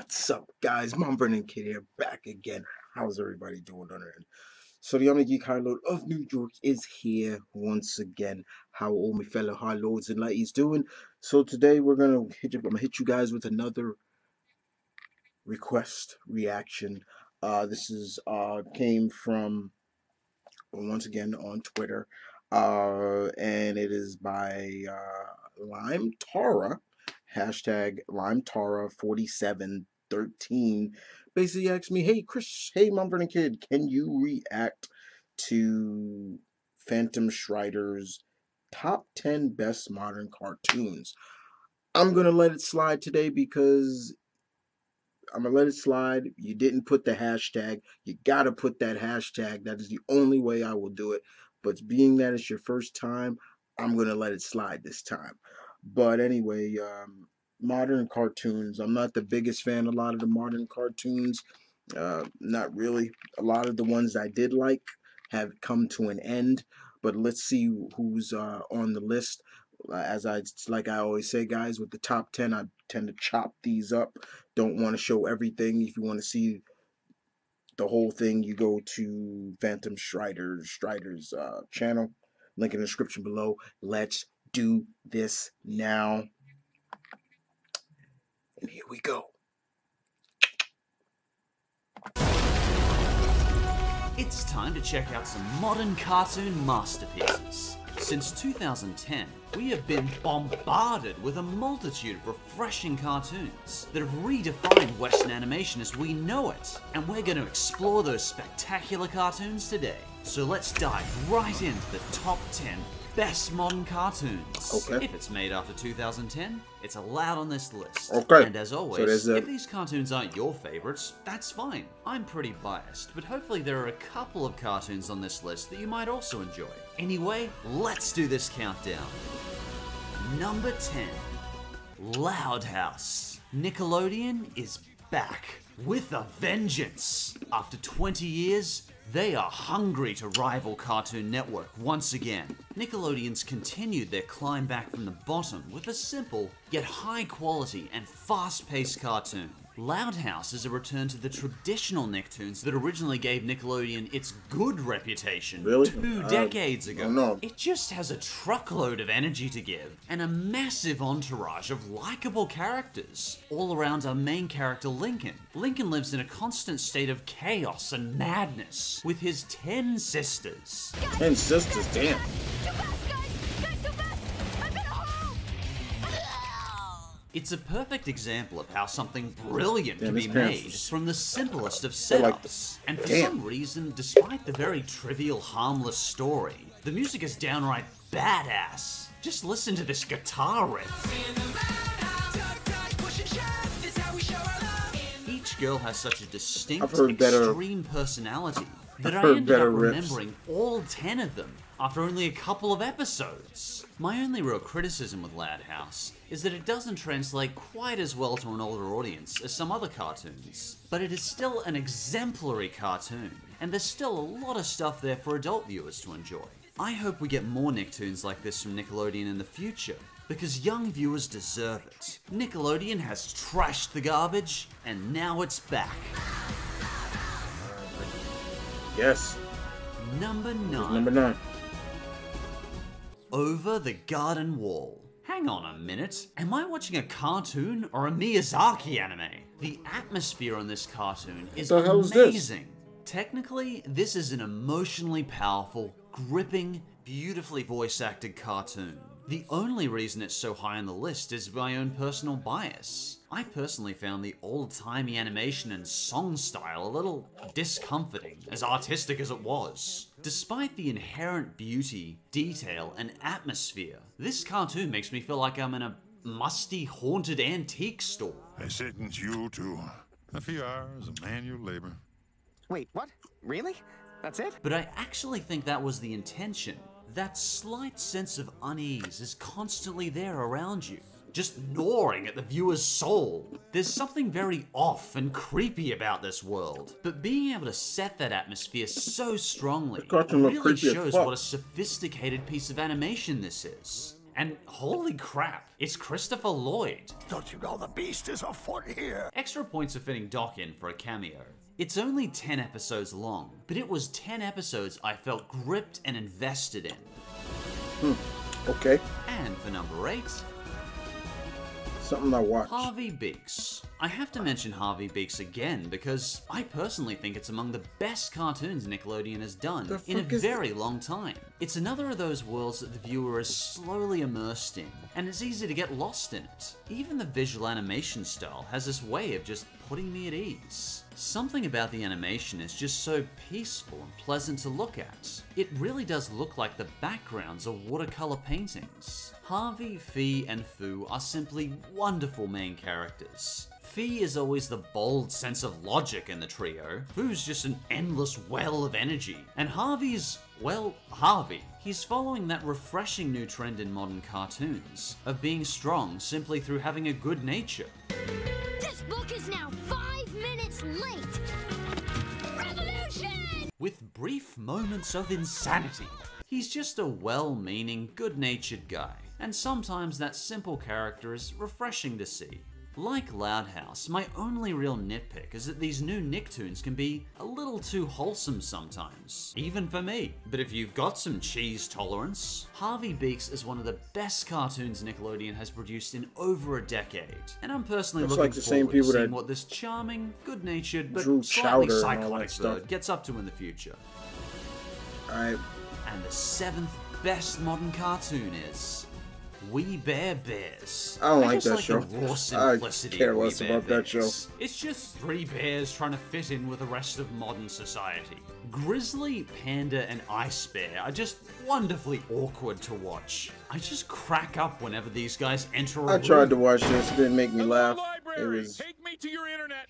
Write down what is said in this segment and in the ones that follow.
What's up, guys? Mom, Vernon Kid here, back again. How's everybody doing on it? So the M.V.K High Lord of New York is here once again. How all my fellow High Lords and Lighties doing? So today I'm gonna hit you guys with another request reaction. This is came from once again on Twitter, and it is by Lime Tara, hashtag Lime Tara 4713. Basically asked me, hey Chris, hey Mumford and Kid, can you react to Phantom Strider's top 10 best modern cartoons? I'm gonna let it slide today because I'm gonna let it slide. You didn't put the hashtag. You gotta put that hashtag. That is the only way I will do it. But being that it's your first time, I'm gonna let it slide this time. But anyway, modern cartoons. I'm not the biggest fan of a lot of the modern cartoons. Not really. A lot of the ones I did like have come to an end. But let's see who's on the list. Like I always say, guys, with the top 10, I tend to chop these up. Don't want to show everything. If you want to see the whole thing, you go to Phantom Strider's channel. Link in the description below. Let's do this now. And here we go. It's time to check out some modern cartoon masterpieces. Since 2010, we have been bombarded with a multitude of refreshing cartoons that have redefined Western animation as we know it, and we're going to explore those spectacular cartoons today. So let's dive right into the top 10 best modern cartoons. Okay. If it's made after 2010, it's allowed on this list. Okay. And as always, if these cartoons aren't your favorites, that's fine. I'm pretty biased, but hopefully there are a couple of cartoons on this list that you might also enjoy. Anyway, let's do this countdown. Number 10. Loud House. Nickelodeon is back with a vengeance. After 20 years, they are hungry to rival Cartoon Network once again. Nickelodeon's continued their climb back from the bottom with a simple, yet high quality and fast-paced cartoon. Loud House is a return to the traditional Nicktoons that originally gave Nickelodeon its good reputation 2 decades ago. No. It just has a truckload of energy to give, and a massive entourage of likable characters, all around our main character Lincoln. Lincoln lives in a constant state of chaos and madness, with his 10 sisters. 10 sisters, damn. It's a perfect example of how something brilliant can be made from the simplest of setups. And for some reason, despite the very trivial, harmless story, the music is downright badass. Just listen to this guitar riff. Each girl has such a distinct, extreme personality that I ended up remembering all 10 of them after only a couple of episodes. My only real criticism with Loud House is that it doesn't translate quite as well to an older audience as some other cartoons, but it is still an exemplary cartoon, and there's still a lot of stuff there for adult viewers to enjoy. I hope we get more Nicktoons like this from Nickelodeon in the future, because young viewers deserve it. Nickelodeon has trashed the garbage, and now it's back. Yes. Number 9. Number 9. Over the Garden Wall. Hang on a minute, am I watching a cartoon or a Miyazaki anime? The atmosphere on this cartoon is amazing. Technically, this is an emotionally powerful, gripping, beautifully voice-acted cartoon. The only reason it's so high on the list is my own personal bias. I personally found the old-timey animation and song style a little discomforting, as artistic as it was. Despite the inherent beauty, detail, and atmosphere, this cartoon makes me feel like I'm in a musty, haunted antique store. I sentence you to a few hours of manual labor. Wait, what? Really? That's it? But I actually think that was the intention. That slight sense of unease is constantly there around you, just gnawing at the viewer's soul. There's something very off and creepy about this world, but being able to set that atmosphere so strongly really shows what a sophisticated piece of animation this is. And holy crap, it's Christopher Lloyd. Don't you know the beast is afoot here? Extra points for fitting Doc in for a cameo. It's only 10 episodes long, but it was 10 episodes I felt gripped and invested in. Okay. And for number 8, Something I watched. Harvey Beaks. I have to mention Harvey Beaks again because I personally think it's among the best cartoons Nickelodeon has done in a very long time. It's another of those worlds that the viewer is slowly immersed in, and it's easy to get lost in it. Even the visual animation style has this way of just putting me at ease. Something about the animation is just so peaceful and pleasant to look at. It really does look like the backgrounds of watercolor paintings. Harvey, Fee, and Foo are simply wonderful main characters. Fee is always the bold sense of logic in the trio, Foo's just an endless well of energy, and Harvey's, well, Harvey. He's following that refreshing new trend in modern cartoons, of being strong simply through having a good nature. This book is now 5 minutes late! Revolution! With brief moments of insanity. He's just a well-meaning, good-natured guy, and sometimes that simple character is refreshing to see. Like Loud House, my only real nitpick is that these new Nicktoons can be a little too wholesome sometimes, even for me. But if you've got some cheese tolerance, Harvey Beaks is one of the best cartoons Nickelodeon has produced in over a decade, and I'm personally looking forward to seeing what this charming, good-natured, but slightly psychotic bird gets up to in the future. Alright. And the 7th best modern cartoon is We Bare Bears. I don't like that show. The raw simplicity I care of less We Bare about that Bears. show. It's just 3 bears trying to fit in with the rest of modern society. Grizzly, Panda, and Ice Bear are just wonderfully awkward to watch. I just crack up whenever these guys enter a room. I tried to watch this, it didn't make me laugh. It was Take me to your internet.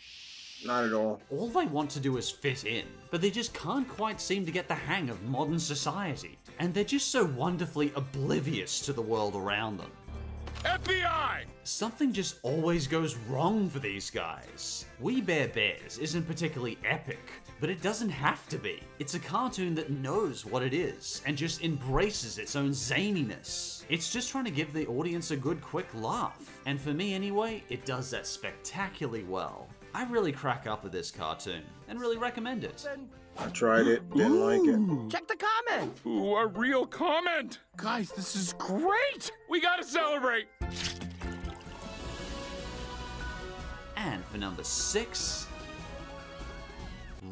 not at all. All they want to do is fit in, but they just can't quite seem to get the hang of modern society. And they're just so wonderfully oblivious to the world around them. FBI! Something just always goes wrong for these guys. We Bare Bears isn't particularly epic, but it doesn't have to be. It's a cartoon that knows what it is, and just embraces its own zaniness. It's just trying to give the audience a good quick laugh, and for me anyway, it does that spectacularly well. I really crack up with this cartoon, and really recommend it. I tried it, didn't like it. Check the comment. Ooh, a real comment! Guys, this is great! We gotta celebrate! And for number 6,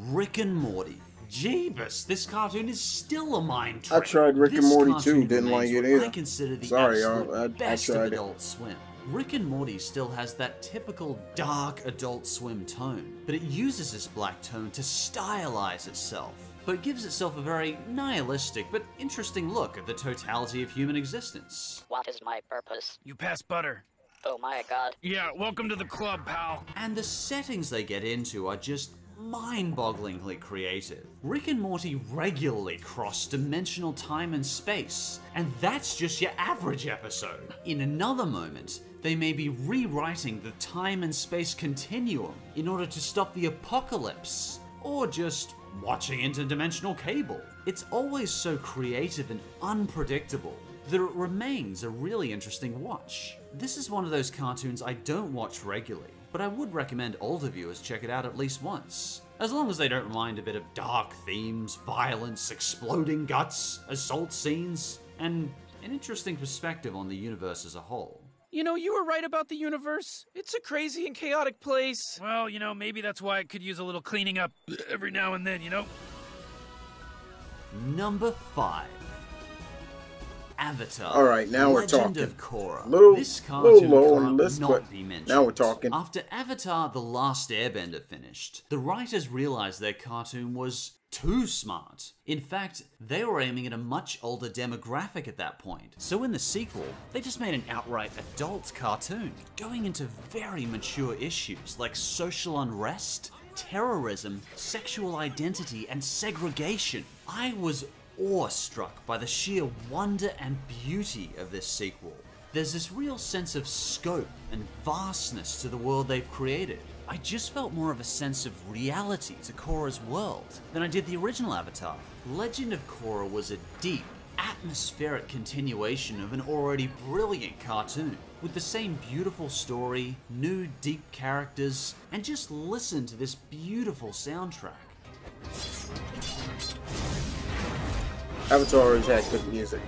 Rick and Morty. Jeebus, this cartoon is still a mind trick. I tried Rick and This Morty cartoon too, didn't like remains it what either. I consider the Sorry, absolute I best of tried it. Adult Swim. Rick and Morty still has that typical dark Adult Swim tone, but it uses this black tone to stylize itself, but it gives itself a very nihilistic but interesting look at the totality of human existence. What is my purpose? You pass butter. Oh my god. Yeah, welcome to the club, pal. And the settings they get into are just mind-bogglingly creative. Rick and Morty regularly cross dimensional time and space, and that's just your average episode. In another moment, they may be rewriting the time and space continuum in order to stop the apocalypse, or just watching interdimensional cable. It's always so creative and unpredictable that it remains a really interesting watch. This is one of those cartoons I don't watch regularly, but I would recommend older viewers check it out at least once. As long as they don't mind a bit of dark themes, violence, exploding guts, assault scenes, and an interesting perspective on the universe as a whole. You know, you were right about the universe. It's a crazy and chaotic place. Well, you know, maybe that's why it could use a little cleaning up every now and then, you know? Number 5. Avatar. All right, now we're Legend talking. of Korra. Little This cartoon low on can't the list, not but be mentioned. now we're talking. After Avatar: The Last Airbender finished, the writers realized their cartoon was too smart. In fact, they were aiming at a much older demographic at that point. So in the sequel, they just made an outright adult cartoon, going into very mature issues like social unrest, terrorism, sexual identity, and segregation. I was awestruck by the sheer wonder and beauty of this sequel. There's this real sense of scope and vastness to the world they've created. I just felt more of a sense of reality to Korra's world than I did the original Avatar. Legend of Korra was a deep, atmospheric continuation of an already brilliant cartoon, with the same beautiful story, new deep characters, and just listen to this beautiful soundtrack. Avatar always had good music.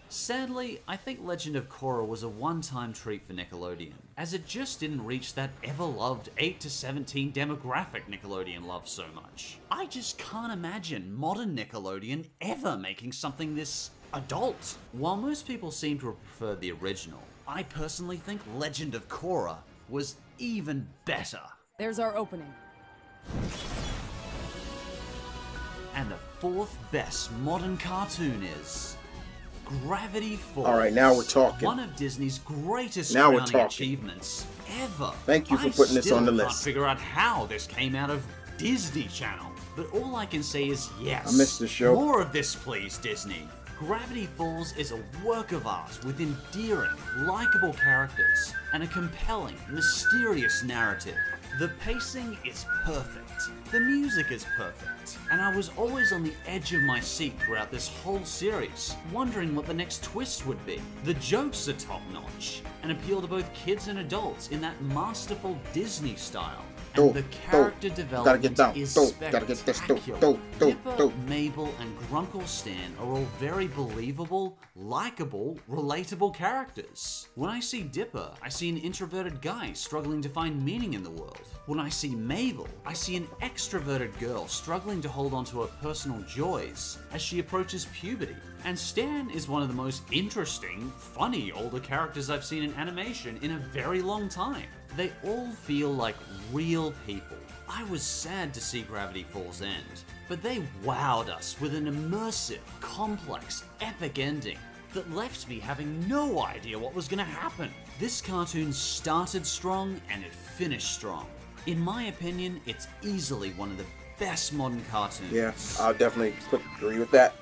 Sadly, I think Legend of Korra was a one-time treat for Nickelodeon, as it just didn't reach that ever-loved 8 to 17 demographic Nickelodeon loves so much. I just can't imagine modern Nickelodeon ever making something this adult. While most people seem to have preferred the original, I personally think Legend of Korra was even better. There's our opening. And the fourth best modern cartoon is Gravity Falls. All right, now we're talking. One of Disney's greatest Now we're crowning talking. achievements ever. Thank you for putting this on the I still list. can't figure out how this came out of Disney Channel, but all I can say is yes. I missed the show. More of this, please, Disney. Gravity Falls is a work of art with endearing, likable characters and a compelling, mysterious narrative. The pacing is perfect. The music is perfect. And I was always on the edge of my seat throughout this whole series, wondering what the next twist would be. The jokes are top-notch and appeal to both kids and adults in that masterful Disney style. And the character development is spectacular. Dipper, Mabel, and Grunkle Stan are all very believable, likable, relatable characters. When I see Dipper, I see an introverted guy struggling to find meaning in the world. When I see Mabel, I see an extroverted girl struggling to hold on to her personal joys as she approaches puberty. And Stan is one of the most interesting, funny older characters I've seen in animation in a very long time. They all feel like real people. I was sad to see Gravity Falls end, but they wowed us with an immersive, complex, epic ending that left me having no idea what was gonna happen. This cartoon started strong and it finished strong. In my opinion, it's easily one of the best modern cartoons. Yeah, I'll definitely agree with that.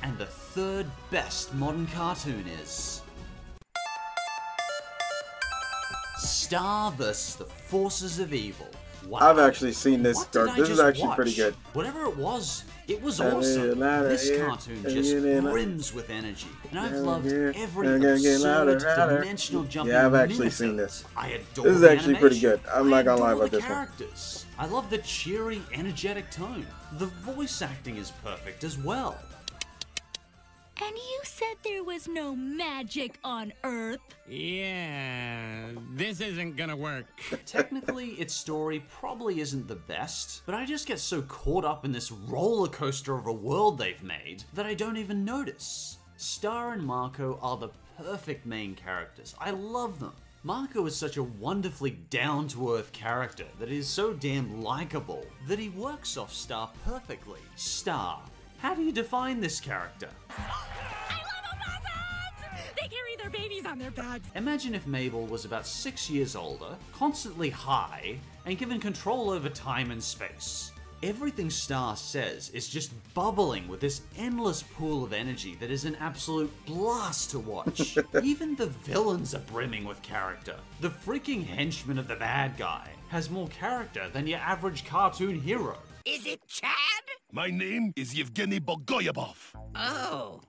And the third best modern cartoon is Star vs. the Forces of Evil. Wow. I've actually seen this. What did I This is just actually watch? pretty good. Whatever it was awesome. This cartoon just brims with energy, and I've loved every absurd, dimensional jumping. Yeah, I've actually minute seen of this. it. I adore This is the actually pretty animation. good. I'm not gonna lie I adore about the this one. characters. I love the cheery, energetic tone. The voice acting is perfect as well. And you said there was no magic on Earth? Yeah, this isn't gonna work. Technically, its story probably isn't the best, but I just get so caught up in this roller coaster of a world they've made that I don't even notice. Star and Marco are the perfect main characters. I love them. Marco is such a wonderfully down-to-earth character that is so damn likable that he works off Star perfectly. Star, how do you define this character? I love opossums! They carry their babies on their backs. Imagine if Mabel was about 6 years older, constantly high, and given control over time and space. Everything Star says is just bubbling with this endless pool of energy that is an absolute blast to watch. Even the villains are brimming with character. The freaking henchman of the bad guy has more character than your average cartoon hero. Is it Chad? My name is Yevgeny Bogoyabov. Oh,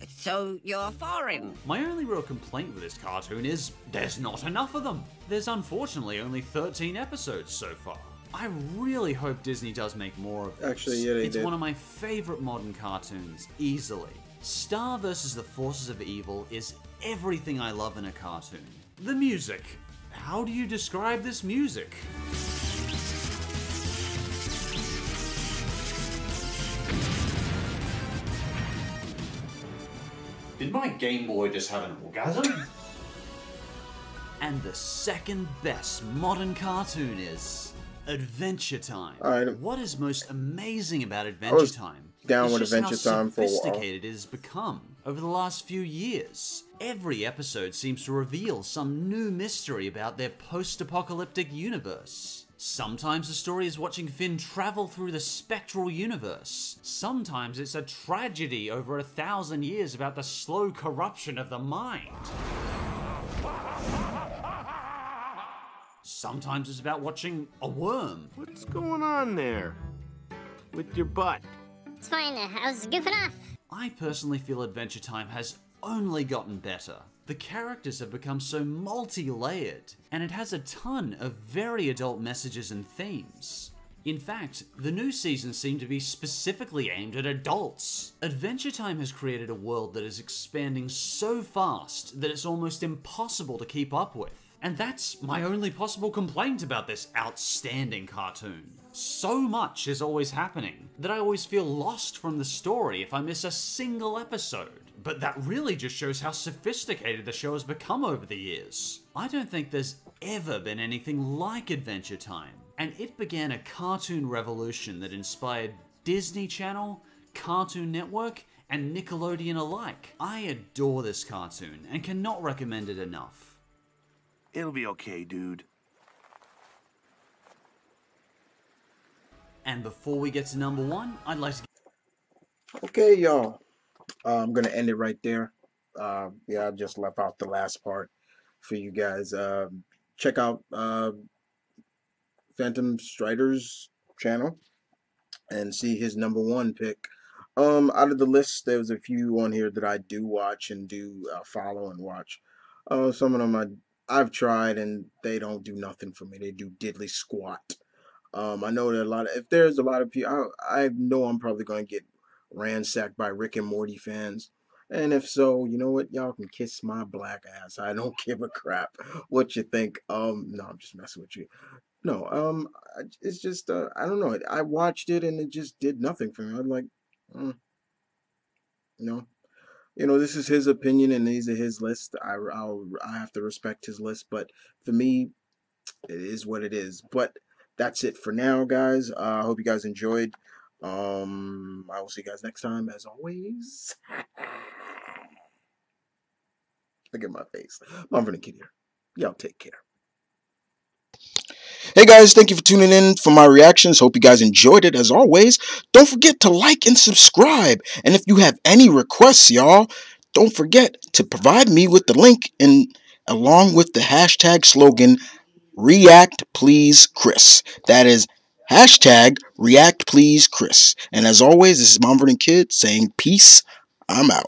so you're foreign. My only real complaint with this cartoon is there's not enough of them. There's unfortunately only 13 episodes so far. I really hope Disney does make more of this. Actually, yeah, they It's did. one of my favorite modern cartoons, easily. Star vs. the Forces of Evil is everything I love in a cartoon. The music. How do you describe this music? Did my Game Boy just have an orgasm? And the second best modern cartoon is Adventure Time. Alright. What is most amazing about Adventure Time down is with just Adventure how Time for a while. sophisticated it has become over the last few years. Every episode seems to reveal some new mystery about their post-apocalyptic universe. Sometimes the story is watching Finn travel through the spectral universe. Sometimes it's a tragedy over 1,000 years about the slow corruption of the mind. Sometimes it's about watching a worm. What's going on there? With your butt? It's fine, I was goofing off. I personally feel Adventure Time has only gotten better. The characters have become so multi-layered, and it has a ton of very adult messages and themes. In fact, the new seasons seem to be specifically aimed at adults. Adventure Time has created a world that is expanding so fast that it's almost impossible to keep up with. And that's my only possible complaint about this outstanding cartoon. So much is always happening that I always feel lost from the story if I miss a single episode. But that really just shows how sophisticated the show has become over the years. I don't think there's ever been anything like Adventure Time. And it began a cartoon revolution that inspired Disney Channel, Cartoon Network, and Nickelodeon alike. I adore this cartoon and cannot recommend it enough. It'll be okay, dude. And before we get to number 1, I'd like to... Okay, y'all. I'm going to end it right there. Yeah, I just left out the last part for you guys. Check out Phantom Strider's channel and see his number 1 pick. Out of the list, there's a few on here that I do watch and do follow and watch. Some of them I've tried and they don't do nothing for me. They do diddly squat. I know that if there's a lot of people, I know I'm probably going to get ransacked by Rick and Morty fans. And if so, you know what? Y'all can kiss my black ass. I don't give a crap what you think. No, I'm just messing with you. No, it's just, I don't know. I watched it and it just did nothing for me. I'm like, no. You know, this is his opinion and these are his lists. I have to respect his list, but for me, it is what it is. But that's it for now, guys. I hope you guys enjoyed. I will see you guys next time, as always. Look at my face. I'm Vernon here. Y'all take care. Hey guys, thank you for tuning in for my reactions. Hope you guys enjoyed it as always. Don't forget to like and subscribe. And if you have any requests, y'all, don't forget to provide me with the link and along with the hashtag slogan React Please Chris. That is hashtag React Please Chris. And as always, this is Vernon Kid saying peace. I'm out.